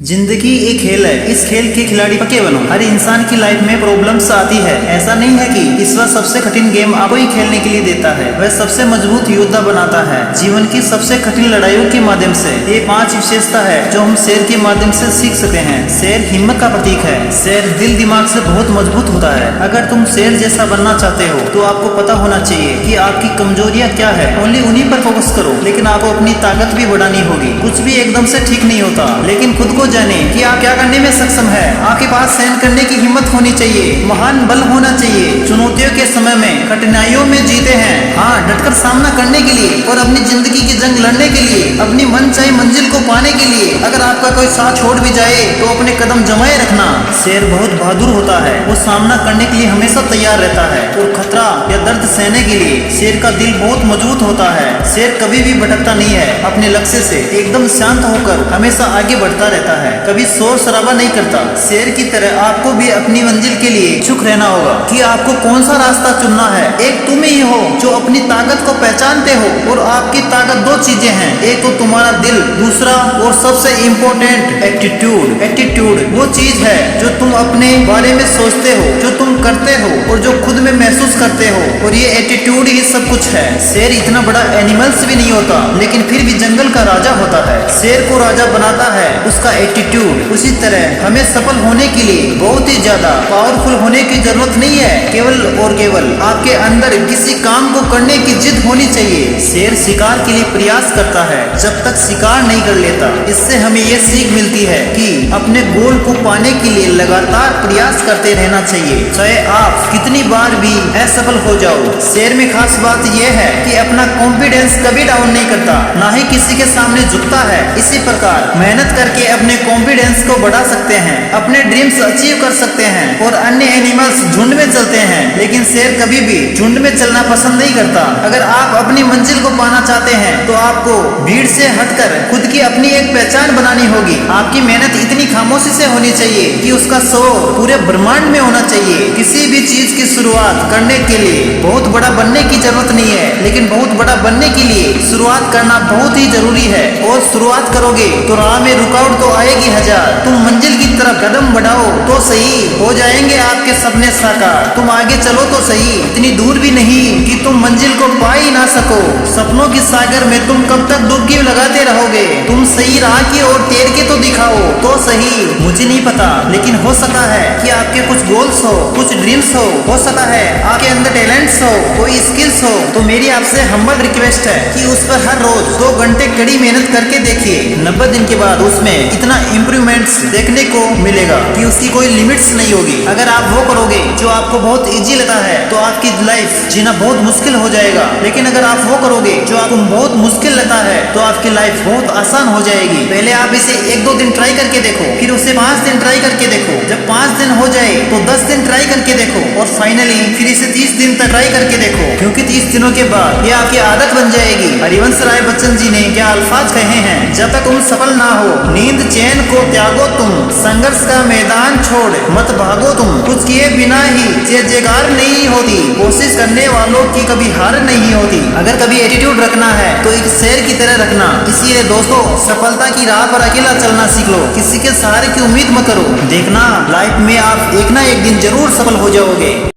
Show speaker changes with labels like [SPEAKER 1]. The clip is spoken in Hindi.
[SPEAKER 1] जिंदगी एक खेल है। इस खेल के खिलाड़ी पक्के बनो। हर इंसान की लाइफ में प्रॉब्लम्स आती है। ऐसा नहीं है कि ईश्वर सबसे कठिन गेम आपको ही खेलने के लिए देता है, वह सबसे मजबूत योद्धा बनाता है जीवन की सबसे कठिन लड़ाइयों के माध्यम से। ये 5 विशेषता है जो हम शेर के माध्यम से सीख सकते हैं। शेर हिम्मत का प्रतीक है। शेर दिल दिमाग से बहुत मजबूत होता है। अगर तुम शेर जैसा बनना चाहते हो तो आपको पता होना चाहिए कि आपकी कमजोरियां क्या है। ओनली उन्हीं पर फोकस करो, लेकिन आपको अपनी ताकत भी बढ़ानी होगी। कुछ भी एकदम से ठीक नहीं होता, लेकिन खुद को जाने कि आप क्या करने में सक्षम है। आपके पास सहन करने की हिम्मत होनी चाहिए, महान बल होना चाहिए। चुनौतियों के समय में कठिनाइयों में जीते हैं, हाँ, डटकर सामना करने के लिए और अपनी जिंदगी की जंग लड़ने के लिए, अपनी मनचाही मंजिल को पाने के लिए। अगर आपका कोई साथ छोड़ भी जाए तो अपने कदम जमाए रखना। शेर बहुत बहादुर होता है। वो सामना करने के लिए हमेशा तैयार रहता है और खतरा या दर्द सहने के लिए। शेर का दिल बहुत मजबूत होता है। शेर कभी भी भटकता नहीं है। अपने लक्ष्य से एकदम शांत होकर हमेशा आगे बढ़ता रहता है, कभी शोर शराबा नहीं करता। शेर की तरह आपको भी अपनी मंजिल के लिए इच्छुक रहना होगा कि आपको कौन सा रास्ता चुनना है। एक तुम ही हो जो अपनी ताकत को पहचानते हो, और आपकी ताकत 2 चीजें हैं, एक तो तुम्हारा दिल, दूसरा और सबसे इम्पोर्टेंट एटीट्यूड। एटीट्यूड वो चीज है जो तुम अपने बारे में सोचते हो, जो तुम करते हो और जो खुद में महसूस करते हो, और ये एटीट्यूड ही सब कुछ है। शेर इतना बड़ा एनिमल्स भी नहीं होता, लेकिन फिर भी जंगल का राजा होता है। शेर को राजा बनाता है उसका एटीट्यूड। उसी तरह हमें सफल होने के लिए बहुत ही ज्यादा पावरफुल होने की जरूरत नहीं है, केवल और केवल आपके अंदर किसी काम को करने की जिद होनी चाहिए। शेर शिकार के लिए प्रयास करता है जब तक शिकार नहीं कर लेता। इससे हमें यह सीख मिलती है कि अपने गोल को पाने के लिए लगातार प्रयास करते रहना चाहिए, चाहे आप कितनी बार भी असफल हो जाओ। शेर में खास बात यह है कि अपना कॉन्फिडेंस कभी डाउन नहीं करता, ना ही किसी के सामने झुकता है। इसी प्रकार मेहनत करके अपने कॉन्फिडेंस को बढ़ा सकते हैं, अपने ड्रीम्स अचीव कर सकते हैं। और अन्य एनिमल्स झुंड में चलते हैं, लेकिन शेर कभी भी झुंड में चलना पसंद नहीं करता। अगर आप अपनी मंजिल को पाना चाहते हैं तो आपको भीड़ से हटकर खुद की अपनी एक पहचान बनानी होगी। आपकी मेहनत इतनी खामोशी से होनी चाहिए कि उसका शोर पूरे ब्रह्मांड में होना चाहिए। किसी भी चीज की शुरुआत करने के लिए बहुत बड़ा बनने की जरूरत नहीं है, लेकिन बहुत बड़ा बनने के लिए शुरुआत करना बहुत ही जरूरी है। और शुरुआत करोगे तो राह में रुकावट तो आएगी हजार। तुम मंजिल की तरफ कदम बढ़ाओ तो सही, हो जाएंगे आपके सपने साकार। तुम आगे चलो तो सही, इतनी दूर भी नहीं कि तुम मंजिल को पा ही ना सको। सपनों के सागर में तुम कब तक डुबकी लगाते रहोगे? तुम सही राह की ओर तैर के तो दिखाओ तो सही। मुझे नहीं पता, लेकिन हो सकता है कि आपके कुछ गोल्स हो, कुछ ड्रीम्स हो सकता है आपके अंदर टैलेंट्स हो, कोई स्किल्स हो। तो मेरी आपसे हम्बल रिक्वेस्ट है कि उस पर हर रोज 2 घंटे कड़ी मेहनत करके देखिए। 90 दिन के बाद उसमें इतना इम्प्रूवमेंट्स देखने को मिलेगा कि उसकी कोई लिमिट्स नहीं होगी। अगर आप वो करोगे जो आपको बहुत इजी लगता है तो आपकी लाइफ जीना बहुत मुश्किल हो जाएगा, लेकिन अगर आप वो करोगे जो आपको बहुत मुश्किल लगता है तो आपकी लाइफ बहुत आसान हो जाएगी। पहले आप इसे 1-2 दिन ट्राई करके देखो, फिर उसे 5 दिन ट्राई करके देखो। जब 5 दिन हो जाए तो 10 दिन ट्राई करके देखो, और फाइनली फिर इसे 30 दिन तक ट्राई करके देखो, क्योंकि 30 दिनों के बाद ये आपकी आदत बन जाएगी। हरिवंश राय बच्चन जी ने क्या अल्फाज कहे हैं, जब तक तुम सफल ना हो नींद चैन को त्यागो तुम, संघर्ष का मैदान छोड़ मत भागो तुम। कुछ किए बिना ही जय जयकार नहीं होती, कोशिश करने वालों की कभी हार नहीं होती। अगर कभी एटीट्यूड रखना है तो एक शेर की तरह रखना। इसीलिए दोस्तों, सफलता की राह पर अकेला चलना सीख लो, किसी के सहारे की उम्मीद मत करो। देखना लाइफ में आप एक ना एक दिन जरूर सफल हो जाओगे।